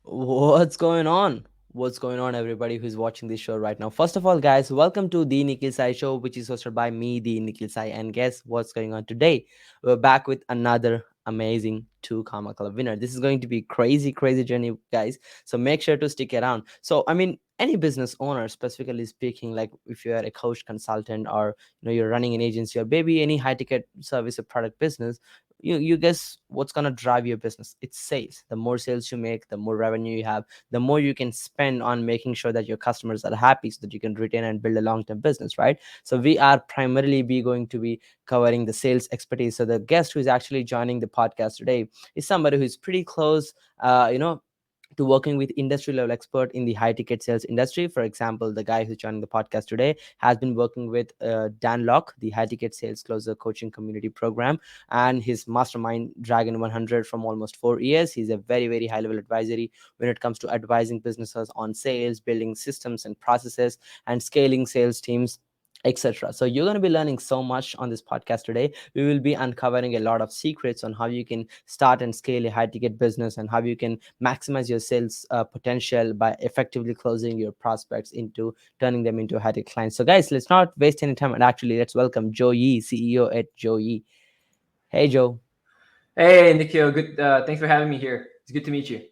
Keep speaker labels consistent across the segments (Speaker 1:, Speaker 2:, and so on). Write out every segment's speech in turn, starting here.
Speaker 1: What's going on? What's going on, everybody who's watching this show right now? First of all, guys, welcome to the Nikhil Sai Show, which is hosted by me, the Nikhil Sai. And guess what's going on today? We're back with another amazing two Karma Club winner. This is going to be crazy, crazy journey, guys. So make sure to stick around. Any business owner, specifically speaking, like if you're a coach, consultant, or you're running an agency, or maybe any high ticket service or product business, you guess what's going to drive your business. It's sales. The more sales you make, the more revenue you have, the more you can spend on making sure that your customers are happy so that you can retain and build a long-term business, right? So we are primarily be going to be covering the sales expertise. So the guest who is actually joining the podcast today is somebody who is pretty close, to working with industry level expert in the high ticket sales industry. For example, the guy who's joining the podcast today has been working with Dan Locke, the high ticket sales closer coaching community program, and his mastermind Dragon 100 from almost 4 years. He's a very, very high level advisory when it comes to advising businesses on sales, building systems and processes, and scaling sales teams, etc. So you're going to be learning so much on this podcast today. We will be uncovering a lot of secrets on how you can start and scale a high ticket business, and how you can maximize your sales potential by effectively closing your prospects into turning them into high ticket clients. So guys, let's not waste any time, and actually let's welcome Joe Yee, CEO at Joe Yee. Hey Joe.
Speaker 2: Hey, Nikhil. Good. Thanks for having me here. It's good to meet you.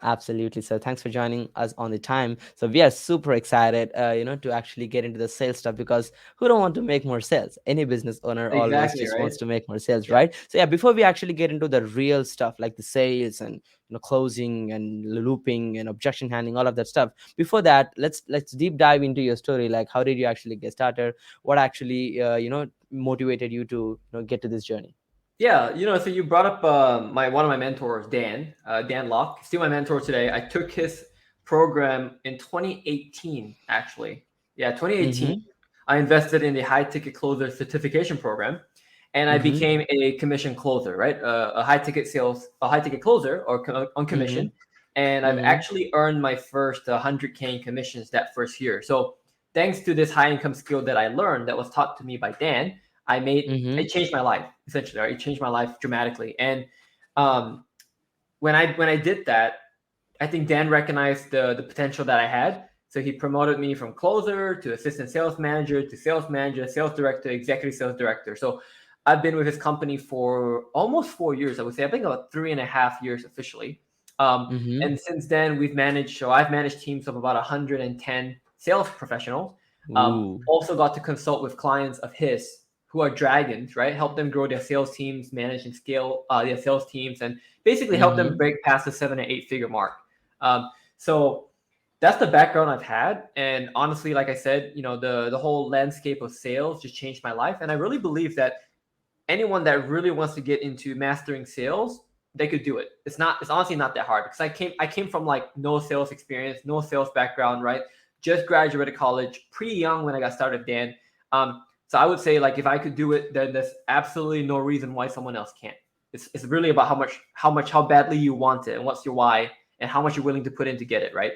Speaker 1: Absolutely. So thanks for joining us on the time. So we are super excited, to actually get into the sales stuff, because who don't want to make more sales? Any business owner always
Speaker 2: Exactly,
Speaker 1: just
Speaker 2: right?
Speaker 1: wants to make more sales,
Speaker 2: Yeah.
Speaker 1: right? So yeah, before we actually get into the real stuff like the sales and closing and looping and objection handling, all of that stuff. Before that, let's deep dive into your story. Like, how did you actually get started? What actually motivated you to get to this journey?
Speaker 2: Yeah. So you brought up my one of my mentors, Dan Locke, still my mentor today. I took his program in 2018, actually. Yeah, 2018.
Speaker 1: Mm-hmm.
Speaker 2: I invested in the high ticket closer certification program, and I
Speaker 1: Mm-hmm.
Speaker 2: became a commission closer, right? A high ticket closer or on
Speaker 1: Mm-hmm.
Speaker 2: commission. And I've
Speaker 1: Mm-hmm.
Speaker 2: actually earned my first 100K in commissions that first year. So thanks to this high income skill that I learned that was taught to me by Dan,
Speaker 1: Mm-hmm.
Speaker 2: it changed my life essentially. Right? It changed my life dramatically. And um, when I did that, I think Dan recognized the potential that I had. So he promoted me from closer to assistant sales manager, sales director, executive sales director. So I've been with his company for almost 4 years. I would say I think about 3.5 years officially.
Speaker 1: Mm-hmm.
Speaker 2: And since then, I've managed teams of about 110 sales professionals.
Speaker 1: Ooh.
Speaker 2: Also got to consult with clients of his who are dragons, right? Help them grow their sales teams, manage and scale their sales teams, and basically help them
Speaker 1: Mm-hmm.
Speaker 2: break past the 7 or 8 figure mark. So that's the background I've had, and honestly, like I said, the whole landscape of sales just changed my life, and I really believe that anyone that really wants to get into mastering sales, they could do it. It's honestly not that hard, because I came from like no sales experience, no sales background, right? Just graduated college, pretty young when I got started, Dan. So I would say, like, if I could do it, then there's absolutely no reason why someone else can't. It's really about how badly you want it, and what's your why, and how much you're willing to put in to get it, right?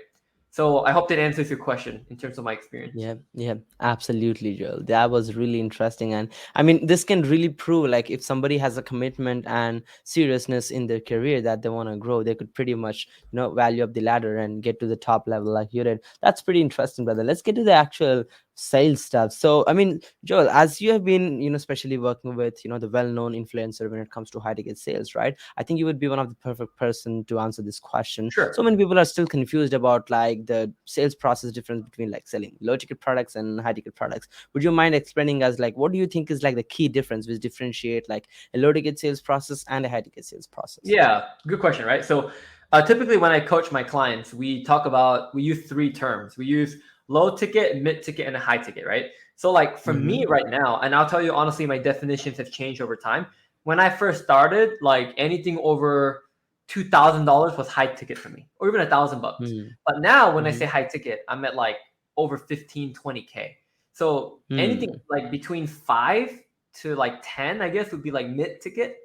Speaker 2: So I hope that answers your question in terms of my experience.
Speaker 1: Yeah, yeah, absolutely, Joel. That was really interesting. And I mean, this can really prove, like, if somebody has a commitment and seriousness in their career that they want to grow, they could pretty much, value up the ladder and get to the top level like you did. That's pretty interesting, brother. Let's get to the actual sales stuff. So, I mean, Joel, as you have been, especially working with, the well-known influencer when it comes to high ticket sales, right? I think you would be one of the perfect person to answer this question. So
Speaker 2: Sure.
Speaker 1: many people are still confused about like the sales process difference between like selling low ticket products and high ticket products. Would you mind explaining us like what do you think is like the key difference which differentiate like a low ticket sales process and a high ticket sales process?
Speaker 2: Yeah, good question, right? So typically when I coach my clients, we use three terms. We use low ticket, mid ticket, and a high ticket, right? So like for
Speaker 1: Mm-hmm.
Speaker 2: me right now, and I'll tell you honestly, my definitions have changed over time. When I first started, like anything over $2,000 was high ticket for me, or even $1,000. But now when I
Speaker 1: Mm-hmm.
Speaker 2: say high ticket, I'm at like over 15, 20K. So anything
Speaker 1: Hmm.
Speaker 2: like between 5 to like 10, I guess, would be like mid ticket.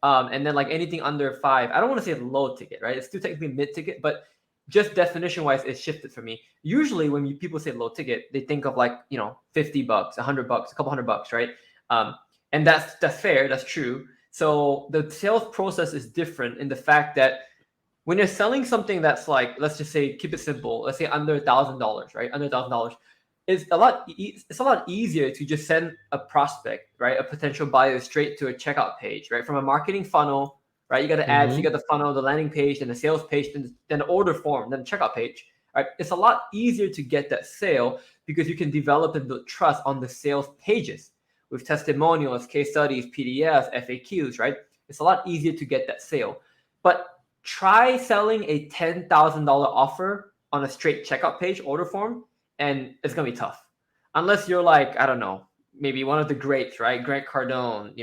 Speaker 2: And then like anything under 5, I don't want to say low ticket, right? It's still technically mid ticket, but just definition wise, it shifted for me. Usually, when people say low ticket, they think of like $50, $100, a couple $100, right? Um, and that's fair, that's true. So the sales process is different in the fact that when you're selling something that's like, let's just say, keep it simple. Let's say under $1,000, right? Under $1,000, it's a lot easier to just send a prospect, right, a potential buyer straight to a checkout page, right, from a marketing funnel, right? You got the ads, you got the funnel, the landing page, then the sales page, then the order form, then the checkout page, right? It's a lot easier to get that sale because you can develop and build trust on the sales pages with testimonials, case studies, PDFs, FAQs, right? It's a lot easier to get that sale. But try selling a $10,000 offer on a straight checkout page order form, and it's gonna be tough. Unless you're like, I don't know, maybe one of the greats, right? Grant Cardone,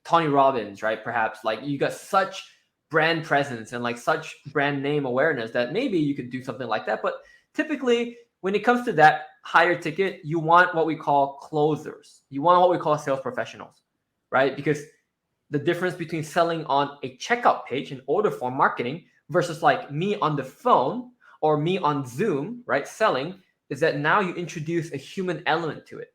Speaker 2: Tony Robbins, right? Perhaps like you got such brand presence and like such brand name awareness that maybe you could do something like that. But typically, when it comes to that higher ticket, you want what we call closers. You want what we call sales professionals, right? Because the difference between selling on a checkout page and order form marketing versus like me on the phone or me on Zoom, right, selling, is that now you introduce a human element to it.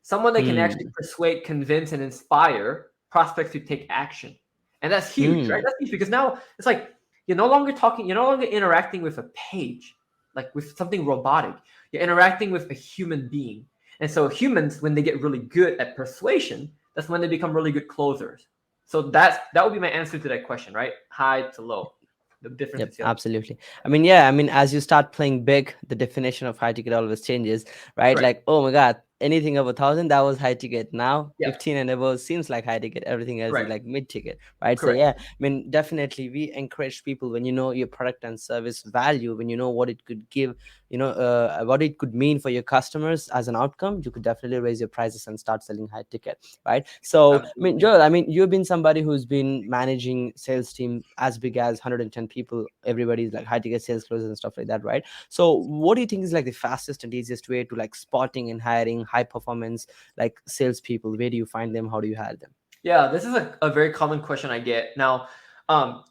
Speaker 2: Someone that can actually persuade, convince, and inspire prospects to take action. And that's huge, right? That's huge because now it's like you're no longer interacting with a page, like with something robotic. You're interacting with a human being. And so humans, when they get really good at persuasion, that's when they become really good closers. So that would be my answer to that question, right? High to low. The difference
Speaker 1: Yep,
Speaker 2: is sales.
Speaker 1: absolutely. I mean, yeah, I mean, as you start playing big, the definition of high ticket always changes, right?
Speaker 2: Correct.
Speaker 1: Like, oh my God, anything over 1,000, that was high ticket. Now,
Speaker 2: Yeah.
Speaker 1: 15 and above seems like high ticket. Everything else is
Speaker 2: Correct.
Speaker 1: like mid ticket, right? So,
Speaker 2: Correct.
Speaker 1: yeah, I mean, definitely we encourage people when you know your product and service value, when you know what it could give, what it could mean for your customers as an outcome, you could definitely raise your prices and start selling high ticket, right? So, I mean,
Speaker 2: Absolutely.
Speaker 1: Joel, I mean, you've been somebody who's been managing sales team as big as 110 people. Everybody's like high ticket sales closes and stuff like that, right? So, what do you think is like the fastest and easiest way to like spotting and hiring high performance like salespeople? Where do you find them? How do you hire them?
Speaker 2: Yeah, this is a very common question I get. Now, um,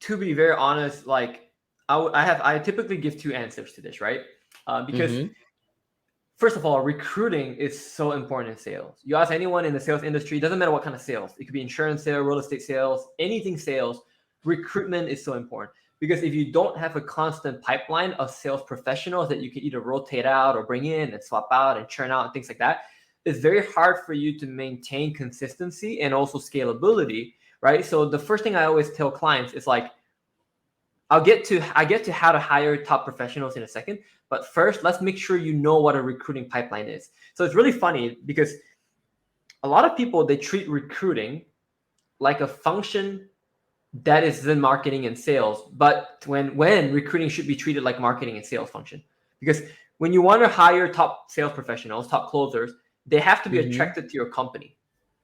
Speaker 2: to be very honest, like I typically give two answers to this, right? Because
Speaker 1: Mm-hmm.
Speaker 2: first of all, recruiting is so important in sales. You ask anyone in the sales industry, doesn't matter what kind of sales. It could be insurance sales, real estate sales, anything sales. Recruitment is so important because if you don't have a constant pipeline of sales professionals that you can either rotate out or bring in and swap out and churn out and things like that, it's very hard for you to maintain consistency and also scalability, right? So the first thing I always tell clients is like, I get to how to hire top professionals in a second, but first let's make sure you know what a recruiting pipeline is. So it's really funny because a lot of people, they treat recruiting like a function that is in marketing and sales, but when recruiting should be treated like marketing and sales function. Because when you want to hire top sales professionals, top closers, they have to be
Speaker 1: Mm-hmm.
Speaker 2: attracted to your company.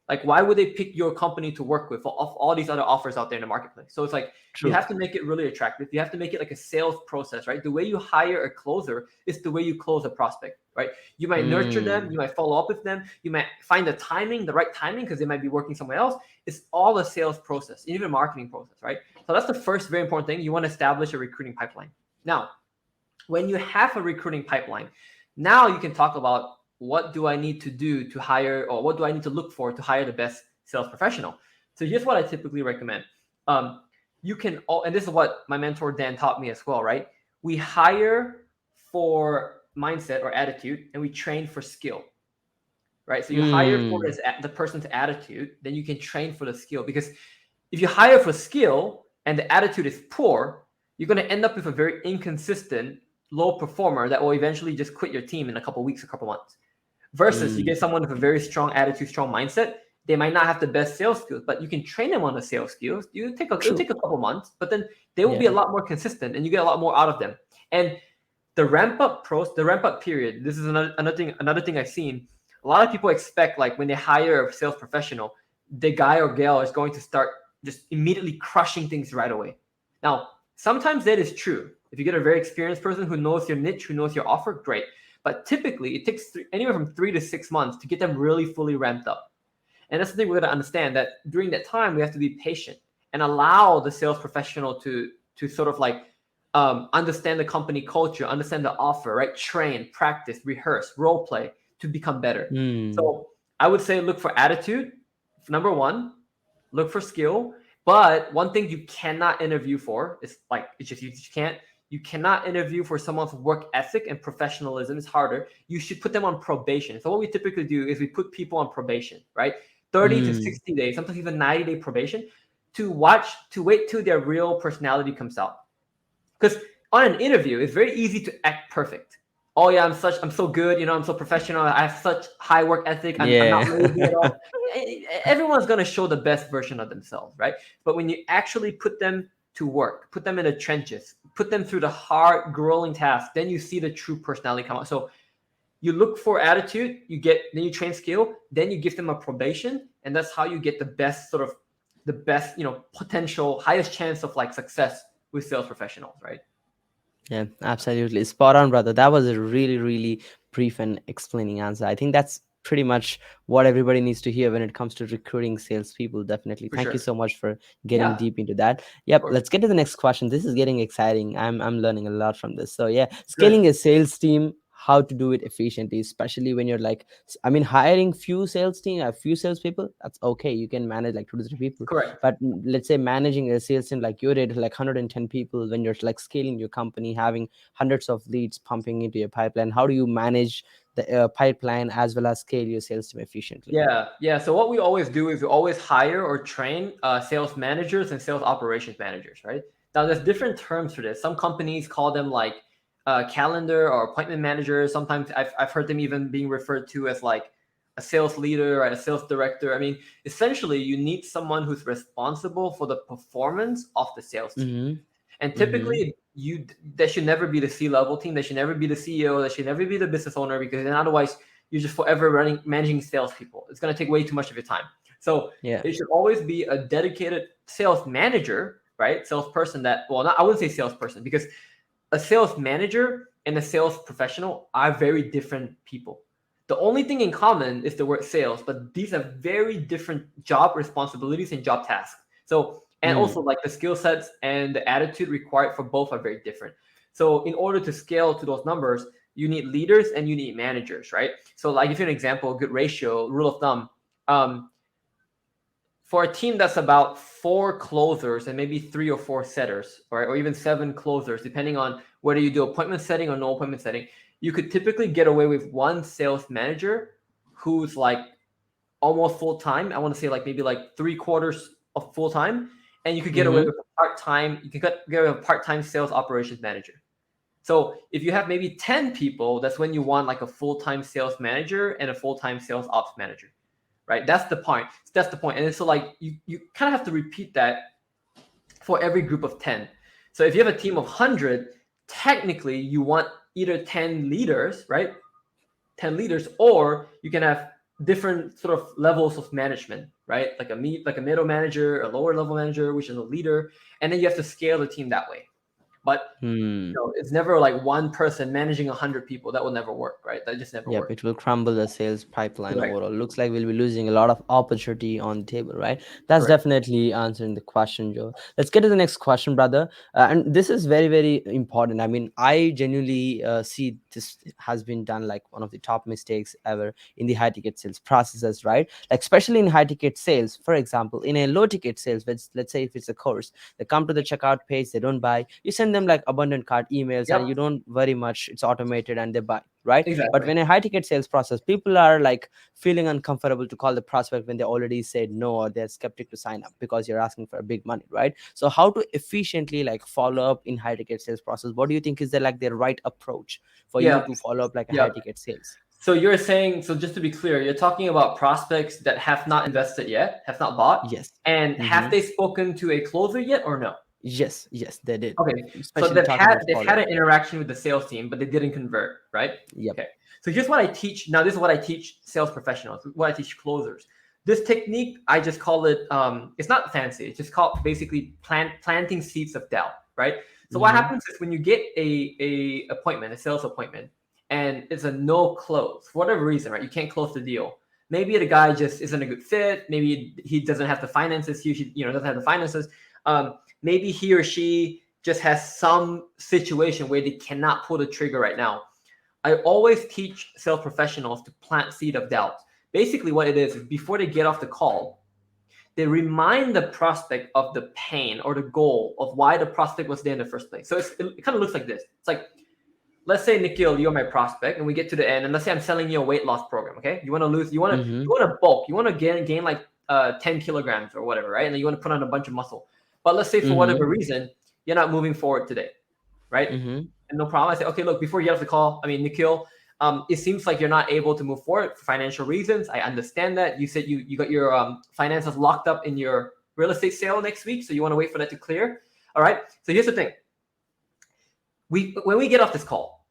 Speaker 2: Like, why would they pick your company to work with of all these other offers out there in the marketplace? So it's like you
Speaker 1: True.
Speaker 2: have to make it really attractive. You have to make it like a sales process, right? The way you hire a closer is the way you close a prospect, right? You might nurture them, you
Speaker 1: Mm.
Speaker 2: might follow up with them, you might find the right timing because they might be working somewhere else. It's all a sales process, even a marketing process, right? So that's the first very important thing. You want to establish a recruiting pipeline. Now, when you have a recruiting pipeline, now you can talk about what do I need to do to hire, or what do I need to look for to hire the best sales professional. So here's what I typically recommend. You can, and this is what my mentor Dan taught me as well, right? We hire for mindset or attitude, and we train for skill, right? So you hire for
Speaker 1: Mm.
Speaker 2: the person's attitude, then you can train for the skill. Because if you hire for skill and the attitude is poor, you're going to end up with a very inconsistent, low performer that will eventually just quit your team in a couple of weeks, a couple of months. Versus you get
Speaker 1: Mm.
Speaker 2: someone with a very strong attitude, strong mindset. They might not have the best sales skills, but you can train them on the sales skills. It'll
Speaker 1: True.
Speaker 2: take a couple of months, but then they will be a
Speaker 1: Yeah.
Speaker 2: lot more consistent, and you get a lot more out of them. And the ramp up period. This is another thing I've seen. A lot of people expect, like, when they hire a sales professional, the guy or gal is going to start just immediately crushing things right away. Now, sometimes that is true. If you get a very experienced person who knows your niche, who knows your offer, great. But typically, it takes anywhere from 3 to 6 months to get them really fully ramped up. And that's the thing we're going to understand, that during that time, we have to be patient and allow the sales professional to sort of like understand the company culture, understand the offer, right? Train, practice, rehearse, role play to become better.
Speaker 1: Mm.
Speaker 2: So I would say look for attitude, number one, look for skill, But one thing you cannot interview for is like it's just you cannot interview for someone's work ethic and professionalism. It's harder. You should put them on probation. So what we typically do is we put people on probation, right? 30 to
Speaker 1: Mm.
Speaker 2: 60 days, sometimes even 90-day probation to wait till their real personality comes out. Because on an interview, it's very easy to act perfect. Oh yeah, I'm so good, I'm so professional. I have such high work ethic. I'm not lazy at
Speaker 1: Yeah.
Speaker 2: all. Everyone's gonna show the best version of themselves, right? But when you actually put them to work, put them in the trenches, put them through the hard, grueling task, then you see the true personality come out. So you look for attitude, then you train skill, then you give them a probation, and that's how you get the best potential, highest chance of like success with sales professionals, right?
Speaker 1: Yeah, absolutely. Spot on, brother. That was a really, really brief and explaining answer. I think that's pretty much what everybody needs to hear when it comes to recruiting salespeople. Definitely.
Speaker 2: For
Speaker 1: Thank you
Speaker 2: sure.
Speaker 1: so much for getting
Speaker 2: Yeah,
Speaker 1: deep into that.
Speaker 2: of
Speaker 1: Yep.
Speaker 2: course.
Speaker 1: Let's get to the next question. This is getting exciting. I'm learning a lot from this. So yeah,
Speaker 2: Good.
Speaker 1: scaling a sales team, how to do it efficiently, especially when you're like, I mean, hiring few salespeople, that's okay. You can manage like 2 to 3 people.
Speaker 2: Correct.
Speaker 1: But let's say managing a sales team like you did, like 110 people, when you're like scaling your company, having hundreds of leads pumping into your pipeline, how do you manage the pipeline as well as scale your sales team efficiently?
Speaker 2: Yeah, yeah. So what we always do is we always hire or train sales managers and sales operations managers, right? Now, there's different terms for this. Some companies call them like calendar or appointment managers. Sometimes I've heard them even being referred to as like a sales leader or a sales director. I mean, essentially, you need someone who's responsible for the performance of the sales team.
Speaker 1: Mm-hmm.
Speaker 2: And
Speaker 1: Mm-hmm.
Speaker 2: typically, they should never be the C-level team. They should never be the CEO. They should never be the business owner, because then otherwise you're just forever managing salespeople. It's going to take way too much of your time. So
Speaker 1: Yeah.
Speaker 2: it should always be a dedicated sales manager, right? Salesperson I wouldn't say salesperson, because a sales manager and a sales professional are very different people. The only thing in common is the word sales, but these are very different job responsibilities and job tasks. So, and also
Speaker 1: Mm.
Speaker 2: like the skill sets and the attitude required for both are very different. So, in order to scale to those numbers, you need leaders and you need managers, right? So, like, if you an example, a good ratio, rule of thumb, um, for a team that's about 4 closers and maybe 3 or 4 setters, right, or even 7 closers, depending on whether you do appointment setting or no appointment setting, you could typically get away with one sales manager who's like almost full time. I want to say like maybe like 3/4 of full time, and you could get away
Speaker 1: Mm-hmm.
Speaker 2: with a part time. You could get away with a part time sales operations manager. So if you have maybe 10 people, that's when you want like a full time sales manager and a full time sales ops manager, right? That's the point. That's the point. And so like you kind of have to repeat that for every group of 10. So if you have a team of 100, technically you want either 10 leaders, right? 10 leaders, or you can have different sort of levels of management, right? Like a middle manager, a lower level manager, which is a leader, and then you have to scale the team that way. But
Speaker 1: Hmm.
Speaker 2: it's never like one person managing 100 people. That will never work, right? That just never
Speaker 1: Yep,
Speaker 2: works.
Speaker 1: it will crumble the sales pipeline
Speaker 2: Correct.
Speaker 1: overall. Looks like we'll be losing a lot of opportunity on the table, right? That's
Speaker 2: Correct.
Speaker 1: definitely answering the question, Joe. Let's get to the next question, brother. And this is very, very important. I mean, I genuinely see this has been done like one of the top mistakes ever in the high ticket sales processes, right? Like, especially in high ticket sales, for example, in a low ticket sales, let's say if it's a course, they come to the checkout page, they don't buy, you send them like abundant cart emails and
Speaker 2: Yep.
Speaker 1: you don't worry much, it's automated and they buy, right? But
Speaker 2: Exactly.
Speaker 1: when a high ticket sales process, people are like feeling uncomfortable to call the prospect when they already said no, or they're skeptic to sign up because you're asking for a big money, right? So how to efficiently like follow up in high ticket sales process? What do you think is the right approach for you
Speaker 2: Yeah.
Speaker 1: to follow up like a high
Speaker 2: Yeah.
Speaker 1: ticket sales?
Speaker 2: So you're saying, so just to be clear, you're talking about prospects that have not invested yet, have not bought,
Speaker 1: Yes.
Speaker 2: and have
Speaker 1: Mm-hmm.
Speaker 2: they spoken to a closer yet or no?
Speaker 1: Yes, yes, they did.
Speaker 2: Okay, so
Speaker 1: Especially talking about
Speaker 2: they've
Speaker 1: follow
Speaker 2: had
Speaker 1: up.
Speaker 2: an interaction with the sales team, but they didn't convert, right?
Speaker 1: Yep.
Speaker 2: Okay. So here's what I teach. Now, this is what I teach sales professionals, what I teach closers. This technique, I just call it, it's not fancy. It's just called basically planting seeds of doubt, right? So what
Speaker 1: Mm-hmm.
Speaker 2: happens is when you get a appointment, a sales appointment, and it's a no close for whatever reason, right? You can't close the deal. Maybe the guy just isn't a good fit. Maybe he doesn't have the finances. Doesn't have the finances. Maybe he or she just has some situation where they cannot pull the trigger right now. I always teach sales professionals to plant seed of doubt. Basically, what it is before they get off the call, they remind the prospect of the pain or the goal of why the prospect was there in the first place. So it kind of looks like this. It's like, let's say, Nikhil, you're my prospect, and we get to the end, and let's say I'm selling you a weight loss program. Okay, you want to lose, you want
Speaker 1: Mm-hmm.
Speaker 2: to bulk, you want to gain like 10 kilograms or whatever, right? And then you want to put on a bunch of muscle. But let's say for
Speaker 1: Mm-hmm.
Speaker 2: whatever reason, you're not moving forward today, right?
Speaker 1: Mm-hmm.
Speaker 2: And no problem. I say, okay, look, before you get off the call, I mean, Nikhil, it seems like you're not able to move forward for financial reasons. I understand that. You said you got your finances locked up in your real estate sale next week, so you want to wait for that to clear. All right. So here's the thing. When we get off this call,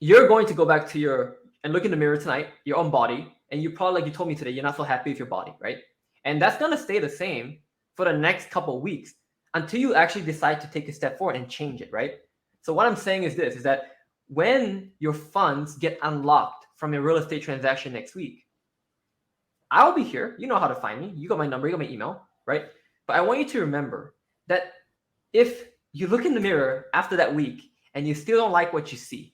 Speaker 2: you're going to go back to your and look in the mirror tonight, your own body, and you probably, like you told me today, you're not so happy with your body, right? And that's gonna stay the same for the next couple of weeks until you actually decide to take a step forward and change it, right? So what I'm saying is this: is that when your funds get unlocked from your real estate transaction next week, I'll be here. You know how to find me. You got my number, you got my email, right? But I want you to remember that if you look in the mirror after that week and you still don't like what you see,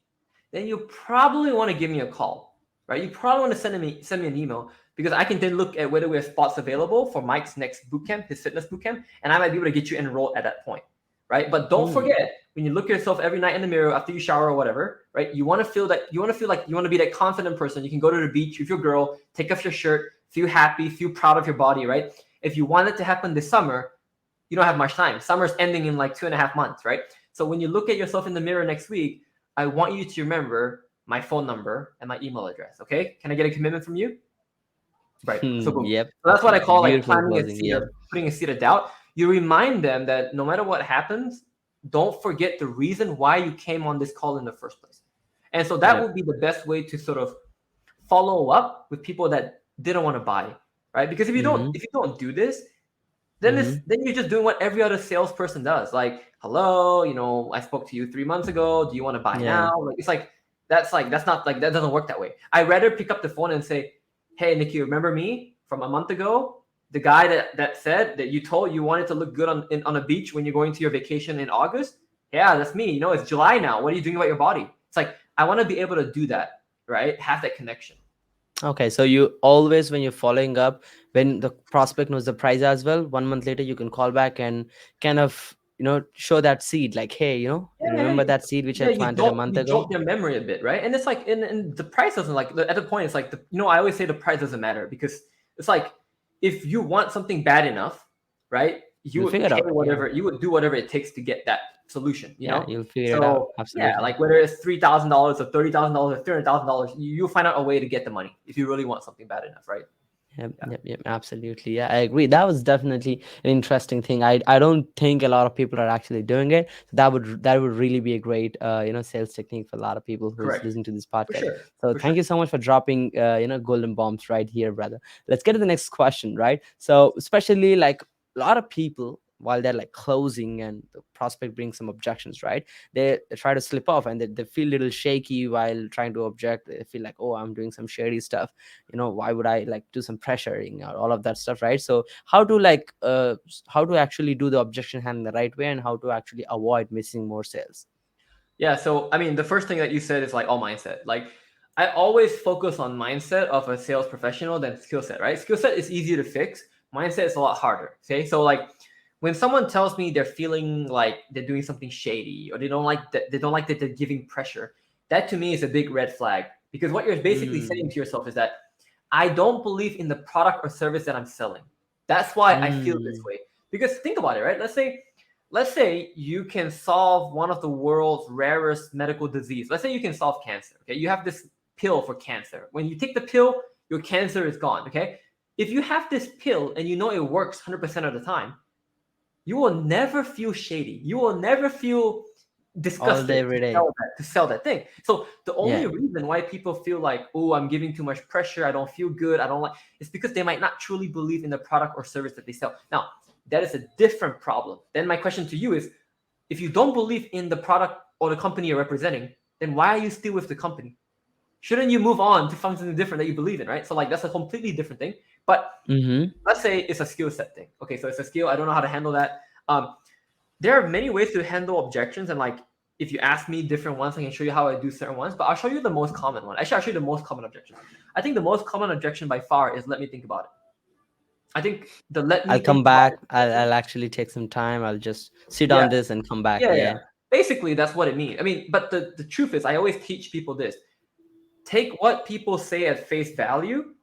Speaker 2: then you probably want to give me a call, right? You probably want to send me an email, because I can then look at whether we have spots available for Mike's next bootcamp, his fitness bootcamp, and I might be able to get you enrolled at that point, right? But don't forget, when you look at yourself every night in the mirror after you shower or whatever, right? You want to feel like you want to be that confident person. You can go to the beach with your girl, take off your shirt, feel happy, feel proud of your body, right? If you want it to happen this summer, you don't have much time. Summer's ending in like 2.5 months, right? So when you look at yourself in the mirror next week, I want you to remember my phone number and my email address. Okay? Can I get a commitment from you? Right. So boom.
Speaker 1: Yep.
Speaker 2: So that's what I call like
Speaker 1: Beautiful
Speaker 2: planting a
Speaker 1: closing.
Speaker 2: seed
Speaker 1: Yep.
Speaker 2: of putting a seed of doubt. You remind them that no matter what happens, don't forget the reason why you came on this call in the first place. And so that
Speaker 1: Yep.
Speaker 2: would be the best way to sort of follow up with people that didn't want to buy, right? Because if you
Speaker 1: Mm-hmm.
Speaker 2: don't do this, then
Speaker 1: Mm-hmm.
Speaker 2: then you're just doing what every other salesperson does. Like, hello, I spoke to you 3 months ago. Do you want to buy
Speaker 1: Yeah.
Speaker 2: now? That's not like that doesn't work that way. I rather pick up the phone and say, hey, Nikki, remember me from a month ago? The guy that said that you told you wanted to look good on a beach when you're going to your vacation in August? Yeah, that's me. It's July now. What are you doing about your body? It's like, I want to be able to do that, right? Have that connection.
Speaker 1: Okay, so you always, when you're following up, when the prospect knows the price as well, 1 month later you can call back and kind of, show that seed, like, hey,
Speaker 2: Yeah,
Speaker 1: remember that seed which I
Speaker 2: yeah, you
Speaker 1: planted a
Speaker 2: jolt
Speaker 1: month
Speaker 2: you
Speaker 1: ago?
Speaker 2: jolt their memory a bit, right? And it's like, and the price doesn't, like, at the point, it's like, I always say the price doesn't matter, because it's like, if you want something bad enough, right, you
Speaker 1: You'll
Speaker 2: would
Speaker 1: figure it
Speaker 2: pay
Speaker 1: out. Yeah.
Speaker 2: whatever, you would do whatever it takes to get that solution,
Speaker 1: Yeah, you'll figure it out.
Speaker 2: So yeah,
Speaker 1: Absolutely.
Speaker 2: like whether it's $3,000 or $30,000 or $300,000, you'll find out a way to get the money if you really want something bad enough, right?
Speaker 1: Yep,
Speaker 2: Yeah,
Speaker 1: yep, yep, absolutely. Yeah, I agree. That was definitely an interesting thing. I don't think a lot of people are actually doing it. So that would really be a great sales technique for a lot of people who's
Speaker 2: correct,
Speaker 1: listening to this
Speaker 2: for
Speaker 1: podcast.
Speaker 2: sure,
Speaker 1: So
Speaker 2: for sure.
Speaker 1: thank you so much for dropping golden bombs right here, brother. Let's get to the next question, right? So especially like a lot of people, while they're like closing and the prospect brings some objections, right? They try to slip off, and they feel a little shaky while trying to object. They feel like, oh, I'm doing some shady stuff. Why would I like do some pressuring or all of that stuff, right? So how to actually do the objection handling the right way, and how to actually avoid missing more sales?
Speaker 2: Yeah, so I mean, the first thing that you said is like all mindset. Like, I always focus on mindset of a sales professional than skill set, right? Skill set is easy to fix. Mindset is a lot harder. Okay, so like when someone tells me they're feeling like they're doing something shady, or they don't like that they're giving pressure, that to me is a big red flag, because what you're basically saying
Speaker 1: Mm,
Speaker 2: to yourself is that I don't believe in the product or service that I'm selling. That's why I feel this
Speaker 1: mm,
Speaker 2: way. Because think about it, right? Let's say you can solve one of the world's rarest medical disease. Let's say you can solve cancer. Okay, you have this pill for cancer. When you take the pill, your cancer is gone. Okay, if you have this pill and you know it works 100% of the time, you will never feel shady. You will never feel
Speaker 1: all day
Speaker 2: disgusted
Speaker 1: every day.
Speaker 2: to sell that thing. So the only
Speaker 1: Yeah.
Speaker 2: reason why people feel like, oh, I'm giving too much pressure, I don't feel good, I don't like, it's because they might not truly believe in the product or service that they sell. Now, that is a different problem. Then my question to you is, if you don't believe in the product or the company you're representing, then why are you still with the company? Shouldn't you move on to find something different that you believe in, right? So like that's a completely different thing. But
Speaker 1: Mm-hmm.
Speaker 2: let's say it's a skill set thing. Okay, so it's a skill. I don't know how to handle that. There are many ways to handle objections, and like if you ask me different ones, I can show you how I do certain ones. But I'll show you the most common one. Actually, I'll show you the most common objection. I think the most common objection by far is, let me think about it. I think the let
Speaker 1: I'll
Speaker 2: me think
Speaker 1: come
Speaker 2: about
Speaker 1: back.
Speaker 2: it
Speaker 1: I'll
Speaker 2: session.
Speaker 1: actually take some time. I'll just sit
Speaker 2: Yeah,
Speaker 1: on this and come back.
Speaker 2: yeah.
Speaker 1: Yeah.
Speaker 2: Basically, that's what it means. I mean, but the truth is, I always teach people this: take what people say at face value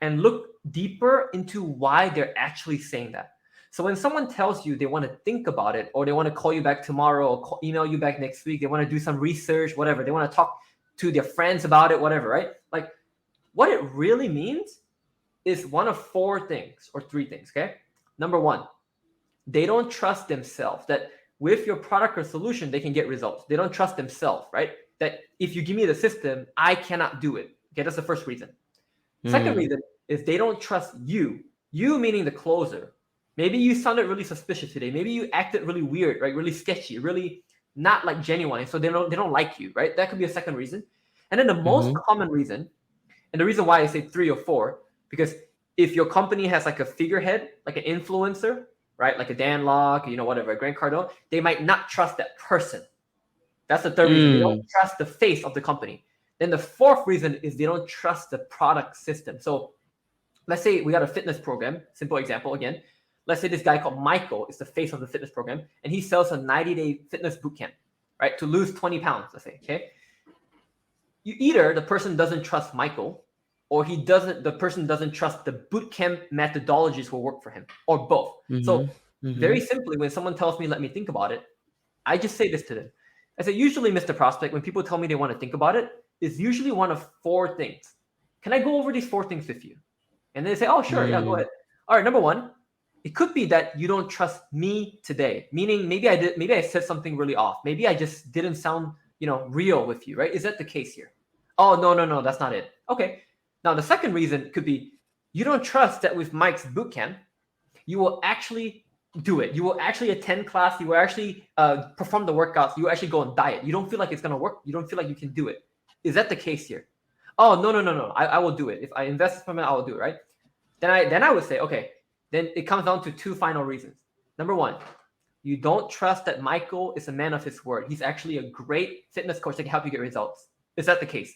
Speaker 2: and look deeper into why they're actually saying that. So when someone tells you they want to think about it, or they want to call you back tomorrow, or email you back next week, they want to do some research, whatever, they want to talk to their friends about it, whatever, right? Like, what it really means is one of four things or three things, okay? Number one, they don't trust themselves that with your product or solution, they can get results. They don't trust themselves, right? That if you give me the system, I cannot do it. Okay, that's the first reason. Second
Speaker 1: Mm.
Speaker 2: reason is they don't trust you. You meaning the closer. Maybe you sounded really suspicious today. Maybe you acted really weird, right? Really sketchy, really not like genuine. So they don't like you, right? That could be a second reason. And then the most
Speaker 1: Mm-hmm.
Speaker 2: common reason, and the reason why I say three or four, because if your company has like a figurehead, like an influencer, right, like a Dan Locke, whatever, a Grant Cardone, they might not trust that person. That's the third reason. They don't
Speaker 1: Mm.
Speaker 2: trust the face of the company. Then the fourth reason is they don't trust the product system. So let's say we got a fitness program, simple example again. Let's say this guy called Michael is the face of the fitness program, and he sells a 90-day fitness boot camp, right, to lose 20 pounds, let's say, okay? Either the person doesn't trust Michael, or the person doesn't trust the bootcamp methodologies will work for him, or both.
Speaker 1: Mm-hmm.
Speaker 2: So
Speaker 1: Mm-hmm.
Speaker 2: very simply, when someone tells me, let me think about it, I just say this to them. I say, usually, Mr. Prospect, when people tell me they want to think about it, it's usually one of four things. Can I go over these four things with you? And they say, oh, sure, yeah, go
Speaker 1: Mm.
Speaker 2: ahead. All right, number one, it could be that you don't trust me today, meaning maybe I said something really off. Maybe I just didn't sound, real with you, right? Is that the case here? Oh, no, no, no, that's not it. Okay. Now, the second reason could be you don't trust that with Mike's bootcamp, you will actually do it. You will actually attend class. You will actually perform the workouts. You will actually go on diet. You don't feel like it's going to work. You don't feel like you can do it. Is that the case here? Oh, no, no, no, no. I will do it. If I invest from it, I will do it, right? Then I would say, okay, then it comes down to two final reasons. Number one, you don't trust that Michael is a man of his word. He's actually a great fitness coach that can help you get results. Is that the case?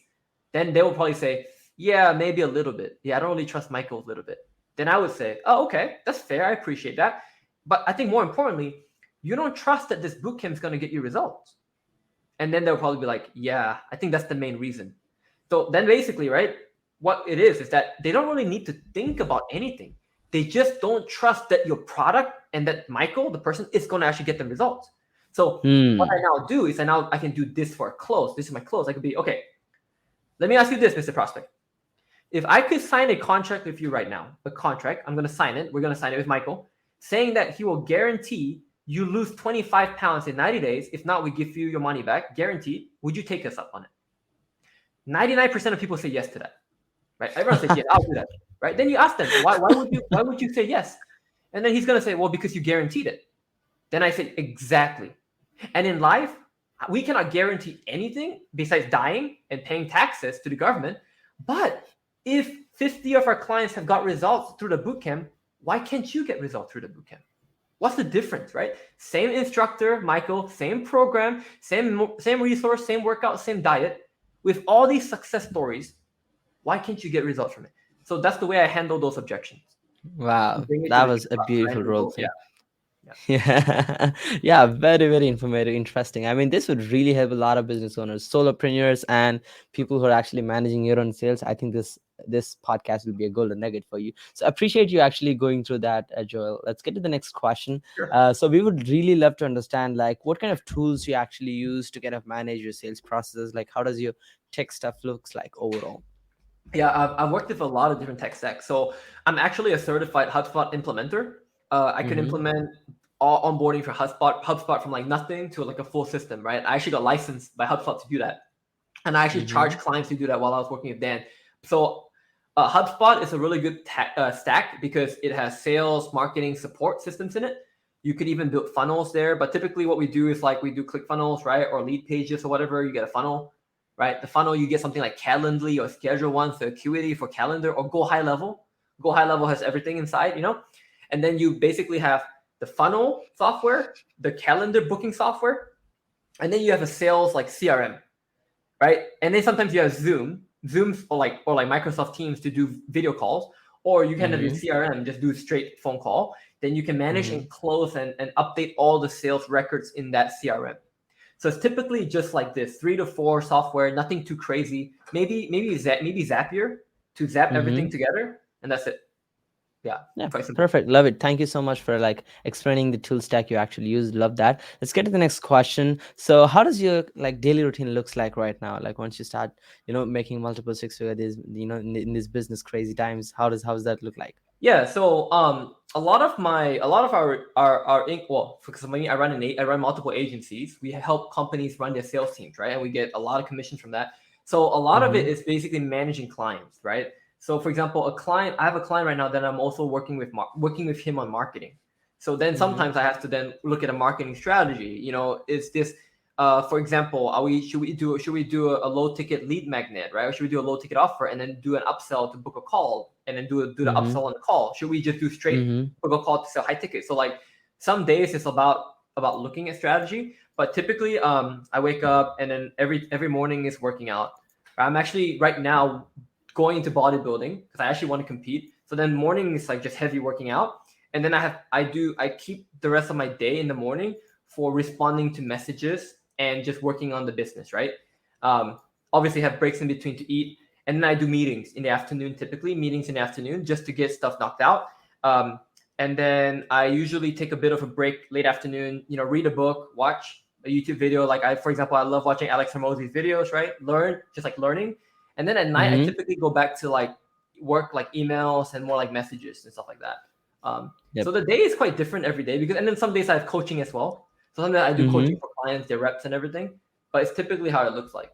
Speaker 2: Then they will probably say, yeah, maybe a little bit. Yeah, I don't really trust Michael a little bit. Then I would say, oh, okay, that's fair. I appreciate that. But I think more importantly, you don't trust that this bootcamp is going to get you results. And then they'll probably be like, yeah, I think that's the main reason. So then basically, right, what it is that they don't really need to think about anything. They just don't trust that your product and that Michael, the person, is going to actually get them results. So what I
Speaker 1: Mm.
Speaker 2: now do is I can do this for a close. This is my close. I could be, okay, let me ask you this, Mr. Prospect. If I could sign a contract with you right now, a contract, I'm going to sign it. We're going to sign it with Michael, saying that he will guarantee you lose 25 pounds in 90 days. If not, we give you your money back, guaranteed. Would you take us up on it? 99% of people say yes to that, right? Everyone says, yeah, I'll do that, right? Then you ask them, why would you say yes? And then he's going to say, well, because you guaranteed it. Then I say, exactly. And in life, we cannot guarantee anything besides dying and paying taxes to the government. But if 50 of our clients have got results through the bootcamp, why can't you get results through the bootcamp? What's the difference, right? Same instructor, Michael, same program, same resource, same workout, same diet. With all these success stories, why can't you get results from it? So that's the way I handle those objections.
Speaker 1: Wow,
Speaker 2: Bring it to
Speaker 1: that
Speaker 2: the
Speaker 1: was a beautiful role
Speaker 2: yeah,
Speaker 1: play.
Speaker 2: yeah,
Speaker 1: Yeah, yeah, very, very informative, interesting. I mean, this would really help a lot of business owners, solopreneurs, and people who are actually managing your own sales. I think this podcast will be a golden nugget for you. So appreciate you actually going through that, Joel. Let's get to the next question.
Speaker 2: sure.
Speaker 1: So we would really love to understand like what kind of tools you actually use to kind of manage your sales processes. Like how does your tech stuff looks like overall?
Speaker 2: Yeah, I've worked with a lot of different tech stacks. So I'm actually a certified HubSpot implementer. I could
Speaker 1: Mm-hmm.
Speaker 2: implement all onboarding for HubSpot from like nothing to like a full system, right? I actually got licensed by HubSpot to do that. And I actually
Speaker 1: Mm-hmm.
Speaker 2: charge clients to do that while I was working with Dan. So HubSpot is a really good stack because it has sales, marketing, support systems in it. You could even build funnels there. But typically what we do is like we do click funnels, right? Or lead pages or whatever. You get a funnel, right? The funnel, you get something like Calendly or Schedule One, so Acuity for calendar, or Go High Level. Go High Level has everything inside, And then you basically have the funnel software, the calendar booking software, and then you have a sales like CRM, right? And then sometimes you have Zoom or like Microsoft Teams to do video calls, Or you can have your
Speaker 1: Mm-hmm.
Speaker 2: CRM, just do straight phone call. Then you can manage
Speaker 1: Mm-hmm.
Speaker 2: and close and update all the sales records in that CRM. So it's typically just like this, 3 to 4 software, nothing too crazy. Maybe Zapier to zap everything
Speaker 1: Mm-hmm.
Speaker 2: together, and that's it. Yeah,
Speaker 1: Yeah,
Speaker 2: quite simple.
Speaker 1: perfect. Love it. Thank you so much for like explaining the tool stack you actually use. Love that. Let's get to the next question. So, how does your like daily routine looks like right now? Like once you start, making multiple six figure days, in these business crazy times, how does that look like?
Speaker 2: Yeah, so a lot of our well, because me, I run multiple agencies. We help companies run their sales teams, right? And we get a lot of commissions from that. So a lot of it
Speaker 1: Mm-hmm.
Speaker 2: is basically managing clients, right? So for example, I have a client right now that I'm also working with him on marketing. So then
Speaker 1: Mm-hmm.
Speaker 2: sometimes I have to then look at a marketing strategy. Is this for example, should we do a low ticket lead magnet, right? Or should we do a low ticket offer and then do an upsell to book a call and then do the
Speaker 1: Mm-hmm.
Speaker 2: upsell on the call? Should we just do straight
Speaker 1: Mm-hmm.
Speaker 2: book a call to sell high ticket? So like some days it's about looking at strategy, but typically I wake up and then every morning is working out. I'm actually right now going into bodybuilding because I actually want to compete. So then morning is like just heavy working out, and then I keep the rest of my day in the morning for responding to messages and just working on the business, right? Um, Obviously, have breaks in between to eat, and then I do meetings in the afternoon. Typically, meetings in the afternoon just to get stuff knocked out. Um, and then I usually take a bit of a break late afternoon. Read a book, watch a YouTube video. For example, I love watching Alex Hormozi's videos. Right, learn just like learning. And then at night, I
Speaker 1: Mm-hmm.
Speaker 2: typically go back to like work, like emails and more like messages and stuff like that. So
Speaker 1: Yep.
Speaker 2: the day is quite different every day and then some days I have coaching as well. So sometimes I do
Speaker 1: Mm-hmm.
Speaker 2: coaching for clients, their reps and everything, but it's typically how it looks like.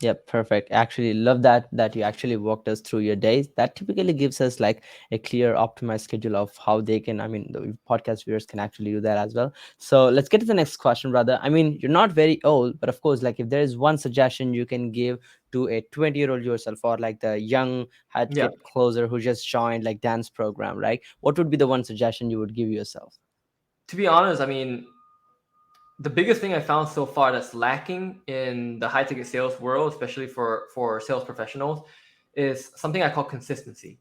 Speaker 1: Yep, perfect. Actually, love that you actually walked us through your days. That typically gives us like a clear, optimized schedule of how they can. I mean, the podcast viewers can actually do that as well. So let's get to the next question, brother. I mean, you're not very old, but of course, like if there is one suggestion you can give to a 20-year-old yourself or like the young head
Speaker 2: Yeah.
Speaker 1: kid closer who just joined like dance program, right? What would be the one suggestion you would give yourself?
Speaker 2: To be honest, I mean, the biggest thing I found so far that's lacking in the high ticket sales world, especially for sales professionals, is something I call consistency.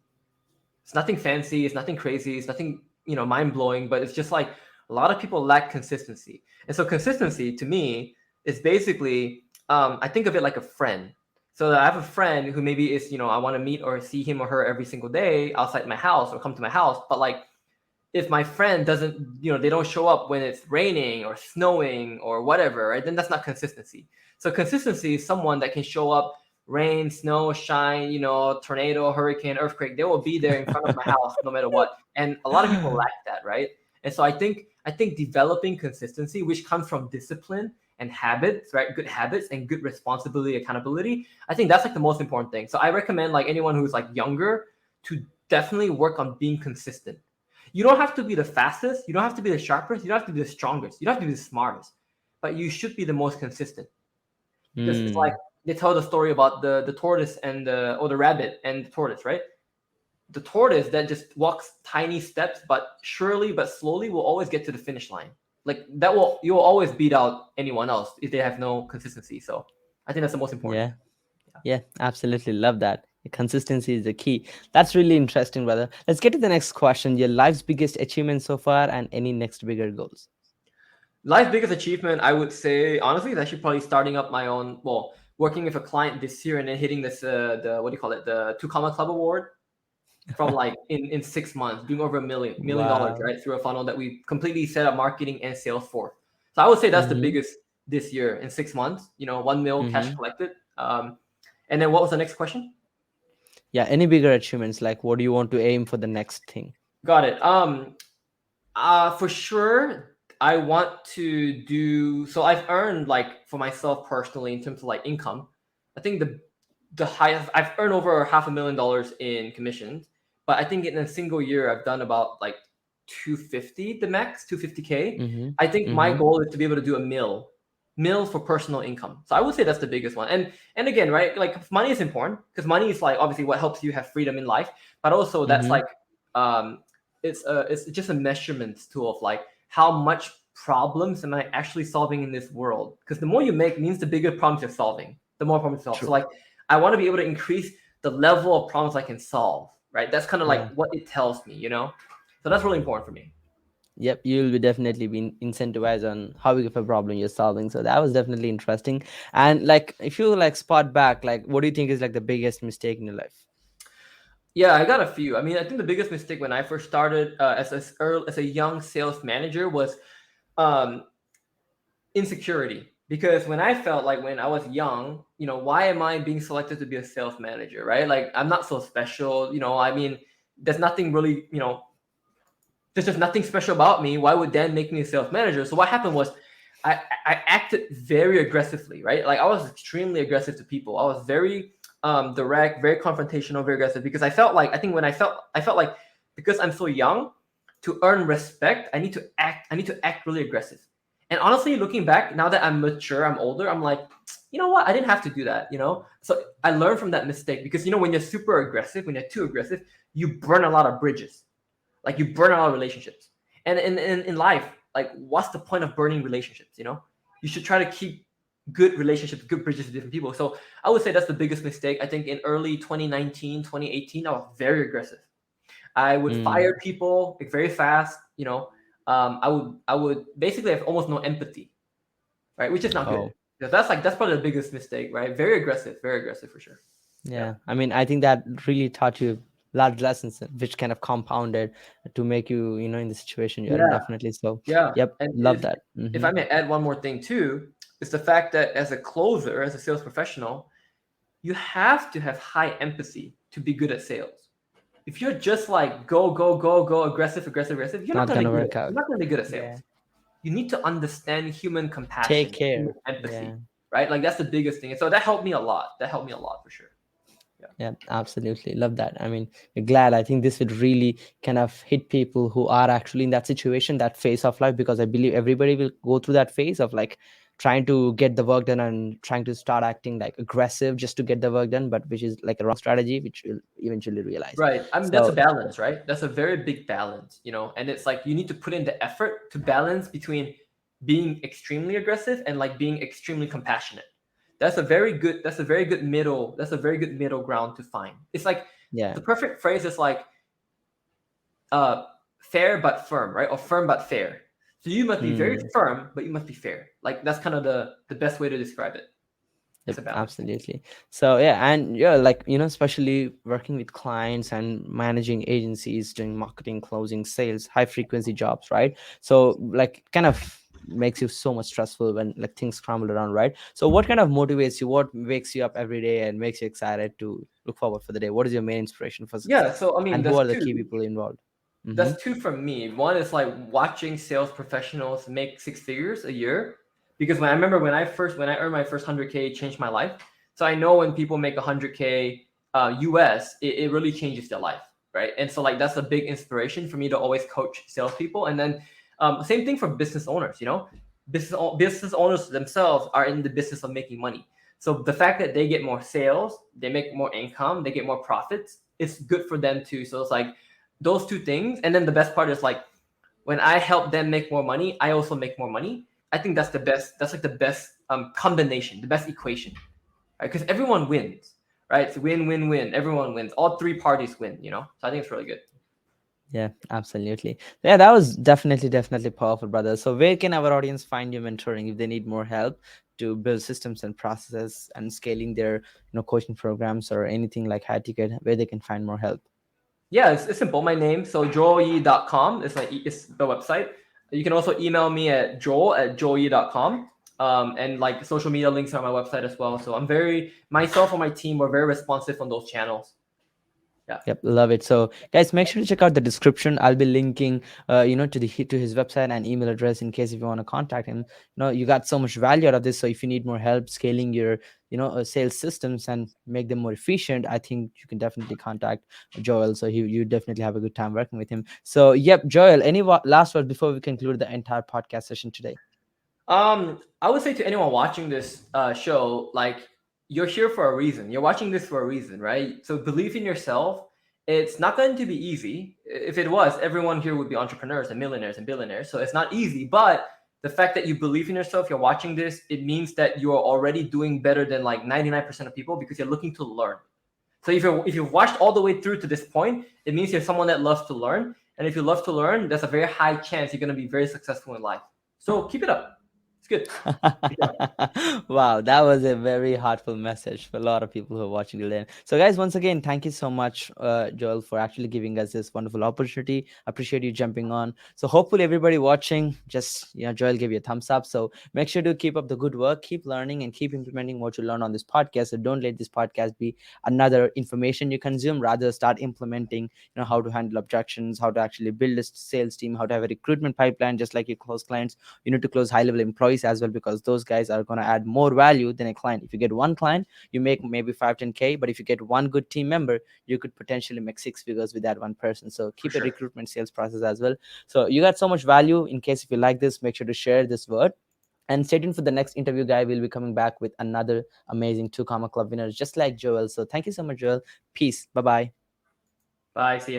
Speaker 2: It's nothing fancy, it's nothing crazy, it's nothing, mind blowing, but it's just like a lot of people lack consistency. And so consistency to me is basically, I think of it like a friend. So I have a friend who maybe is, I want to meet or see him or her every single day outside my house or come to my house. But like if my friend doesn't, they don't show up when it's raining or snowing or whatever, right? Then that's not consistency. So consistency is someone that can show up rain, snow, shine, tornado, hurricane, earthquake. They will be there in front of my house no matter what. And a lot of people lack that, right? And so I think developing consistency, which comes from discipline and habits, right? Good habits and good responsibility, accountability. I think that's like the most important thing. So I recommend like anyone who's like younger to definitely work on being consistent. You don't have to be the fastest, you don't have to be the sharpest, you don't have to be the strongest, you don't have to be the smartest, but you should be the most consistent. Because it's like
Speaker 1: Hmm.
Speaker 2: they tell the story about the tortoise and the rabbit and the tortoise, right? The tortoise that just walks tiny steps, but surely but slowly will always get to the finish line. Like that you will always beat out anyone else if they have no consistency. So I think that's the most important.
Speaker 1: Yeah. Yeah, absolutely. Love that. Consistency is the key. That's really interesting, brother. Let's get to the next question. Your life's biggest achievement so far and any next bigger goals.
Speaker 2: Life's biggest achievement, I would say, honestly, is actually probably starting up my own. Well, working with a client this year and then hitting this the what do you call it, the Two Comma Club Award from like in 6 months, doing over a million dollars,
Speaker 1: Wow.
Speaker 2: right, through a funnel that we completely set up marketing and sales for. So I would say that's the
Speaker 1: Mm-hmm.
Speaker 2: biggest this year in 6 months. 1 mil cash
Speaker 1: Mm-hmm.
Speaker 2: collected. And then what was the next question?
Speaker 1: Yeah, any bigger achievements? Like, what do you want to aim for the next thing?
Speaker 2: Got it. For sure, I want to do so. I've earned like for myself personally in terms of like income. I think the highest I've earned over $500,000 in commissions, but I think in a single year I've done about like 250 the max 250K.
Speaker 1: Mm-hmm.
Speaker 2: I think my
Speaker 1: Mm-hmm.
Speaker 2: goal is to be able to do a mill for personal income. So I would say that's the biggest one. And again, right, like money is important because money is like obviously what helps you have freedom in life, but also that's
Speaker 1: Mm-hmm.
Speaker 2: like um it's just a measurement tool of like how much problems am I actually solving in this world? Because the more you make means the bigger problems you're solving, the more problems you solve. So
Speaker 1: True.
Speaker 2: like I want to be able to increase the level of problems I can solve. right? That's kind of
Speaker 1: Yeah.
Speaker 2: like what it tells me, you know? So that's really important for me.
Speaker 1: Yep, you'll be definitely being incentivized on how big of a problem you're solving. So that was definitely interesting. And like, if you like spot back, like, what do you think is like the biggest mistake in your life?
Speaker 2: Yeah, I got a few. I mean, I think the biggest mistake when I first started as a young sales manager was um, insecurity. Because when I felt like when I was young, you know, why am I being selected to be a sales manager, right? Like, I'm not so special. You know, I mean, there's nothing really, you know, there's just nothing special about me. Why would Dan make me a sales manager? So what happened was I acted very aggressively, right? Like I was extremely aggressive to people. I was very direct, very confrontational, very aggressive because I felt like I felt like because I'm so young, to earn respect, I need to act really aggressive. And honestly, looking back, now that I'm mature, I'm older, I'm like, you know what? I didn't have to do that, you know? So I learned from that mistake because you know when you're super aggressive, when you're too aggressive, you burn a lot of bridges. Like you burn out relationships. And in life, like what's the point of burning relationships? You know, you should try to keep good relationships, good bridges with different people. So I would say that's the biggest mistake. I think in early 2019, 2018, I was very aggressive. I would
Speaker 1: Mm.
Speaker 2: fire people like, very fast. You know, I would basically have almost no empathy, right? Which is not good.
Speaker 1: Oh,
Speaker 2: That's probably the biggest mistake, right? Very aggressive for sure. Yeah.
Speaker 1: yeah. I mean, I think that really taught you large lessons, which kind of compounded to make you, in the situation you're in,
Speaker 2: Yeah.
Speaker 1: definitely. So,
Speaker 2: Yeah.
Speaker 1: yep,
Speaker 2: And
Speaker 1: love that.
Speaker 2: if I
Speaker 1: Mm-hmm.
Speaker 2: may add one more thing too, is the fact that as a closer, as a sales professional, you have to have high empathy to be good at sales. If you're just like go, go, go, go, aggressive, aggressive, aggressive,
Speaker 1: It's not gonna work out.
Speaker 2: you're not gonna be good at
Speaker 1: Yeah.
Speaker 2: sales. You need to understand human
Speaker 1: Take
Speaker 2: compassion, human
Speaker 1: care.
Speaker 2: empathy,
Speaker 1: Yeah.
Speaker 2: right? Like that's the biggest thing. And so that helped me a lot. That helped me a lot for sure. Yeah.
Speaker 1: Yeah, absolutely. Love that. I mean, glad. I think this would really kind of hit people who are actually in that situation, that phase of life, because I believe everybody will go through that phase of like trying to get the work done and trying to start acting like aggressive just to get the work done, but which is like a wrong strategy, which you'll eventually realize.
Speaker 2: Right. I mean, that's a
Speaker 1: So,
Speaker 2: balance, right? That's a very big balance, you know, and it's like you need to put in the effort to balance between being extremely aggressive and like being extremely compassionate. That's a very good middle ground to find. It's like
Speaker 1: yeah.
Speaker 2: the perfect phrase is like uh fair but firm, right? Or firm but fair. So you must be very
Speaker 1: Hmm.
Speaker 2: firm, but you must be fair. Like that's kind of the best way to describe it. It's
Speaker 1: Yep,
Speaker 2: a balance.
Speaker 1: absolutely. So yeah, and yeah, like especially working with clients and managing agencies, doing marketing, closing sales, high frequency jobs, right? So like kind of makes you so much stressful when like things scramble around, right? So what kind of motivates you? What wakes you up every day and makes you excited to look forward for the day? What is your main inspiration for
Speaker 2: Yeah,
Speaker 1: success?
Speaker 2: so I mean
Speaker 1: And who are the key people involved? Mm-hmm.
Speaker 2: that's two from me. One is like watching sales professionals make six figures a year, because when I remember when I earned my first 100K, it changed my life. So I know when people make 100K US, it really changes their life, right? And so like that's a big inspiration for me to always coach salespeople. And then same thing for business owners. You know, business owners themselves are in the business of making money. So the fact that they get more sales, they make more income, they get more profits, it's good for them too. So it's like those two things. And then the best part is like when I help them make more money, I also make more money. I think that's the best. That's like the best combination, the best equation, right? Because everyone wins, right? It's win, win, win. Everyone wins. All three parties win. You know, so I think it's really good.
Speaker 1: Yeah, absolutely. Yeah, that was definitely powerful, brother. So where can our audience find you mentoring if they need more help to build systems and processes and scaling their, coaching programs or anything like high ticket, where they can find more help?
Speaker 2: Yeah, it's simple. My name, so joelyi.com is it's the website. You can also email me at joel@joelyi.com. And like social media links are on my website as well. So I'm very myself and my team were very responsive on those channels. Yeah.
Speaker 1: Yep, love it. So, guys, make sure to check out the description. I'll be linking, to his website and email address in case if you want to contact him. You got so much value out of this. So, if you need more help scaling your, sales systems and make them more efficient, I think you can definitely contact Joel. So, you definitely have a good time working with him. So, yep, Joel. Any last words before we conclude the entire podcast session today?
Speaker 2: I would say to anyone watching this show, like you're here for a reason. You're watching this for a reason, right? So believe in yourself. It's not going to be easy. If it was, everyone here would be entrepreneurs and millionaires and billionaires. So it's not easy. But the fact that you believe in yourself, you're watching this, it means that you are already doing better than like 99% of people because you're looking to learn. So if you've watched all the way through to this point, it means you're someone that loves to learn. And if you love to learn, there's a very high chance you're going to be very successful in life. So keep it up. It's good.
Speaker 1: Wow, that was a very heartful message for a lot of people who are watching till then. So, guys, once again, thank you so much, Joel, for actually giving us this wonderful opportunity. Appreciate you jumping on. So, hopefully, everybody watching, just Joel gave you a thumbs up. So, make sure to keep up the good work, keep learning, and keep implementing what you learn on this podcast. So, don't let this podcast be another information you consume. Rather, start implementing. How to handle objections, how to actually build a sales team, how to have a recruitment pipeline, just like you close clients. You need to close high level employees as well, because those guys are going to add more value than a client. If you get one client, you make maybe 5-10K, but if you get one good team member, you could potentially make 6 figures with that one person. So
Speaker 2: For
Speaker 1: keep a
Speaker 2: sure.
Speaker 1: recruitment sales process as well. So you got so much value. In case if you like this, make sure to share this word and stay tuned for the next interview, guy. We'll be coming back with another amazing 2 comma club winners just like Joel. So thank you so much, Joel. Peace. Bye bye.
Speaker 2: Bye. See ya.